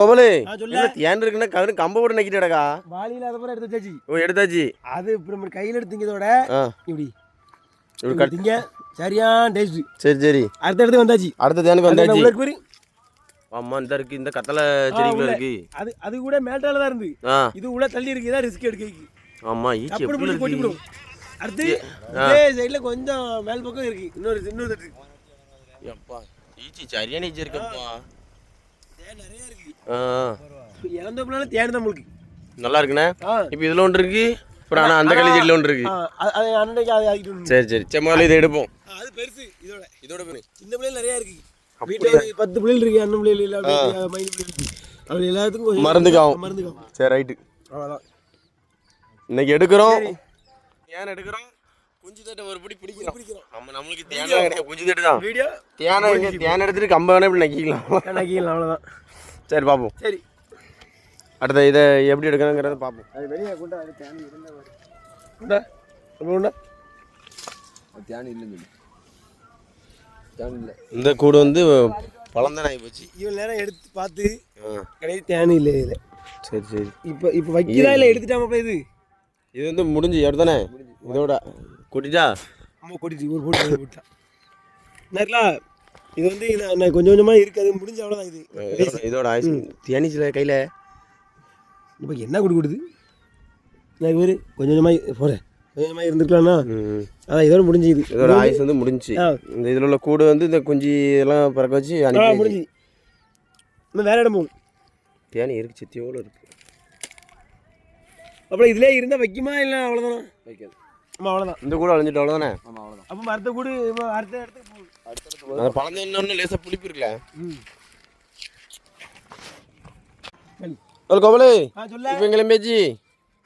கோமலு ஏன் இருக்குன்னா கவரு கம்ப போட்டு நக்கிட்டடா வாளியில அத பூரா எடுத்து வச்சாச்சு. ஓ எடுத்தாச்சு. அது இப்ப நம்ம கையில எடுத்தீங்கதோட இப்படி இப்படி கட்டிங்க. சரியான டேஸ்ட். சரி சரி. அடுத்து வந்தாச்சு. அடுத்த தேனுக்கு வந்தாச்சு. உள்ள இருக்கு. ஆமா இந்த இருக்கு இந்த கத்தல செடிக்குள்ள இருக்கு. அது கூட மேட்டால தான் இருந்து. இது உள்ள தள்ளி இருக்கு. இதான் ரிஸ்க் எடுக்கீங்க. ஆமா ஈச்சி எப்படி இருக்கு. அடுத்து இதே சைடுல கொஞ்சம் மேல் பக்கம் இருக்கு. இன்னொரு இருக்கு. யப்பா ஈச்சி சரியான ஈச்சி இருக்குப்பா. தேன் நிறைய இருக்கு. இறந்தப்பனால தேன் தான் உங்களுக்கு நல்லா இருக்குண்ணே. இப்போ இதுல ஒன்று இருக்கு. அப்புறம் ஆனா அந்த களி செடியில ஒன்று இருக்கு. அது அன்னைக்கு அது ஆகிட்டு. சரி சரி செம்மால இதை எடுப்போம். அது பெருசு இதோட பெரிய. இந்த பிள்ளைகள் நிறைய இருக்கு. வீட்டுல 10 பிள்ளைகள் இருக்கு. அண்ணன் பிள்ளைகள் இல்ல அப்படியே மைண்ட் பிள்ளைகள் இருக்கு. அது எல்லாத்துக்கும் மருந்துக்காகும். சரி ரைட். அவ்வளவுதான். இன்னைக்கு எடுக்கிறோம். ஏன் எடுக்கிறோம்? குஞ்சு தட்டை ஒரு பிடி பிடிக்கிறோம். நம்மளுக்கு தேனா கிடையாது குஞ்சு தட்டு தான். வீடியோ தேனை எடுத்துட்டு கம்ப வேணா இப்படி நக்கிக்கலாம் அவ்வளவுதான். சரி பார்ப்போம். சரி அடுத்த இதை எப்படி எடுக்கணுங்கிறத பார்ப்போம். அது வெளியே கொண்டா அது தேன் இருந்தா கொண்டா கொண்டா தேன் இல்லைன்னு சொல்லி தேன் இல்லை. இந்த கூடு வந்து பழம்தான் ஆகி போச்சு. இவ்வளோ நேரம் எடுத்து பார்த்து கிடையாது தேன் இல்லை இதில். சரி சரி. இப்போ வைக்கிறா இல்லை எடுத்துட்டாமப்பா இது வந்து முடிஞ்சு எடுத்தானே இதோட கொட்டிட்டா. அம்மா கொட்டிட்டு ஒரு போட்டா நேரிலா இது வந்து நான் கொஞ்சம் கொஞ்சமாக இருக்காது முடிஞ்சு அவ்வளோதான். இது இதோட ஆயுசு தேனிச்சில் கையில் இப்போ என்ன கொடுக்குது நான் இவர் கொஞ்சம் கொஞ்சமாக போகிறேன் கொஞ்சம் கொஞ்சமாக இருந்துருக்கலாம்ண்ணா. அதான் இதோட முடிஞ்சுது. இதோட ஆயுசு வந்து முடிஞ்சு. இந்த இதில் உள்ள கூடு வந்து இந்த குஞ்சு எல்லாம் பிறக்க வச்சு முடிஞ்சு இன்னும் வேறு இடம் போகும். தேனி இருக்கு சித்தியோடு இருக்கு. அப்புறம் இதிலே இருந்தால் வைக்குமா இல்லை அவ்வளோதானா? வைக்காது. ஆமாம் அவ்வளோதான். இந்த கூட அழிஞ்சிட்டு அவ்வளோதானே. ஆமாம் அவ்வளோதான். அப்போ அடுத்த கூடு அடுத்த இடத்துக்கு போகும். அந்த பழந்தோன்னு லேசாக புளிப்பு இருக்குல்ல. கோமலு இப்போ எங்களை மேய்ச்சி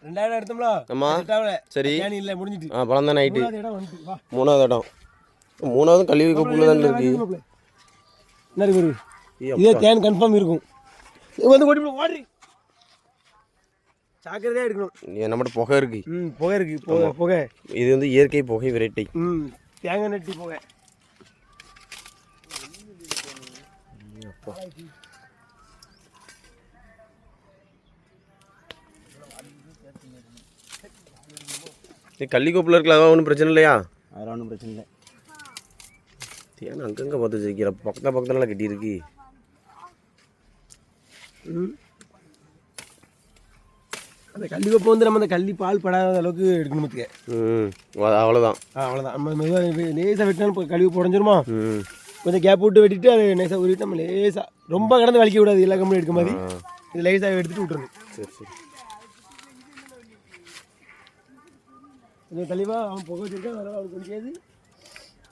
2000 எடுத்தோம்ல. ஆமாம் சரி. இல்லை முடிஞ்சிட்டு. பழம் தான் நைட்டு 3வது இடம். 3வது கல்வி கப்புள்ள தான் இருக்கு. என்ன இருக்கு இதே தேன் கன்ஃபார்ம் இருக்கும். வந்து ஓடி ஓடி சாக்கிறதே எடுக்கணும். நம்மகிட்ட புகை இருக்கு. புகை இருக்கு. புகை இது வந்து இயற்கை புகை வெரைட்டி. தேங்காய் நட்டி புகை. கள்ளிக்கோப்பில் இருக்கல அதான் ஒன்றும் பிரச்சனை இல்லையா? அதெல்லாம் ஒன்றும் பிரச்சனை இல்லை. தேன் அங்கங்கே பார்த்து வச்சிருக்கிற பக்கத்தில் கட்டியிருக்கு. அந்த கள்ளிக்கோப்பை வந்து நம்ம அந்த கள்ளி பால் படாத அளவுக்கு எடுக்கணும் பார்த்துக்க. அவ்வளோதான் அவ்வளோதான். நம்ம மெதுவாக லேசாக வெட்டினாலும் இப்போ கழுவி உடஞ்சிருமா. கொஞ்சம் கேப் விட்டு வெட்டிட்டு அது லேசாக உருவிட்டு நம்ம லேசாக ரொம்ப கடந்து வலிக்க விடாது. எல்லா கம்பெனியும் எடுக்க மாதிரி இது லேசாக எடுத்துகிட்டு விட்டுருணும். சரி சரி. கொஞ்சம் தெளிவாக அவன் புகை வச்சுருக்கான். அதனால் அவனுக்கு பிடிக்காது.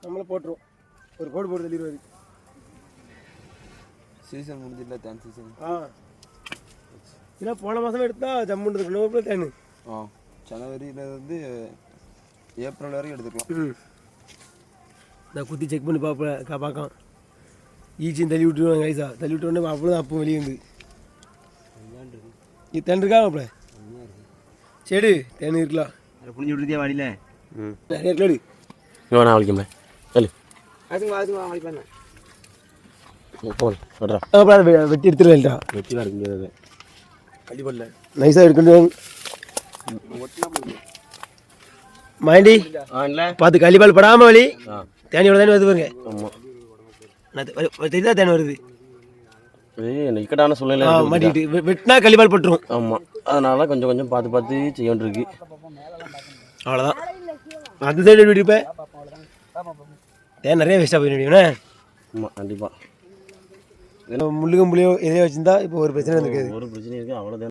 நம்மளை போட்டுருவோம். ஒரு கோடு போட்டு தள்ளிடுவாரு. சீசன் முடிஞ்சிடல தேன் சீசன். இல்லை போன மாதமே எடுத்தால் ஜம்முன்றதுக்கு நோக்கில் தேன். ஜனவரியிலேருந்து ஏப்ரல் வரைக்கும் எடுத்துக்கலாம். நான் குத்தி செக் பண்ணி பார்க்கலாம். ஈச்சின்னு தள்ளி விட்டுருவாங்க கைசா. தள்ளி விட்டு உடனே அவ்வளோதான் அப்போ வெளியே வந்து இது தேன் இருக்கா அப்போ சரி தேன் இருக்கலாம். அதை புரிஞ்சு விட்டுருதியா வாடியில் நிறைய கிலோடு வேணா வலிக்கமே சொல்லு. வெட்டி எடுத்துருவேன்டா. வெட்டிலாம் இருக்க முடியாது. கண்டிப்பாக நைஸாக எடுக்கணும். மாண்டி பார்த்து கள்ளிப்பால் படாமல் வழி தேனியோட தானே வருது பாருங்க. ஆமாம் தெரியுதா தேன் வருது. இக்கட்டான சூழ்நிலை மாட்டிக்கிட்டு வெட்டினா கள்ளிப்பால் பட்டுரும். ஆமாம் அதனால கொஞ்சம் கொஞ்சம் பார்த்து பார்த்து செய்ய வேண்டியிருக்கு. அவ்வளோதான். அந்த சைடு விட்டுருப்பேன் தேன் நிறைய வேஸ்ட்டாக போயிடுவேண்ணே. ஆமாம் கண்டிப்பாக. முள்ளுக்கும் புள்ளியோ எதையோ வச்சுருந்தா இப்போ ஒரு பிரச்சனை இருக்காது. ஒரு பிரச்சனை இருக்குது அவ்வளோதான்.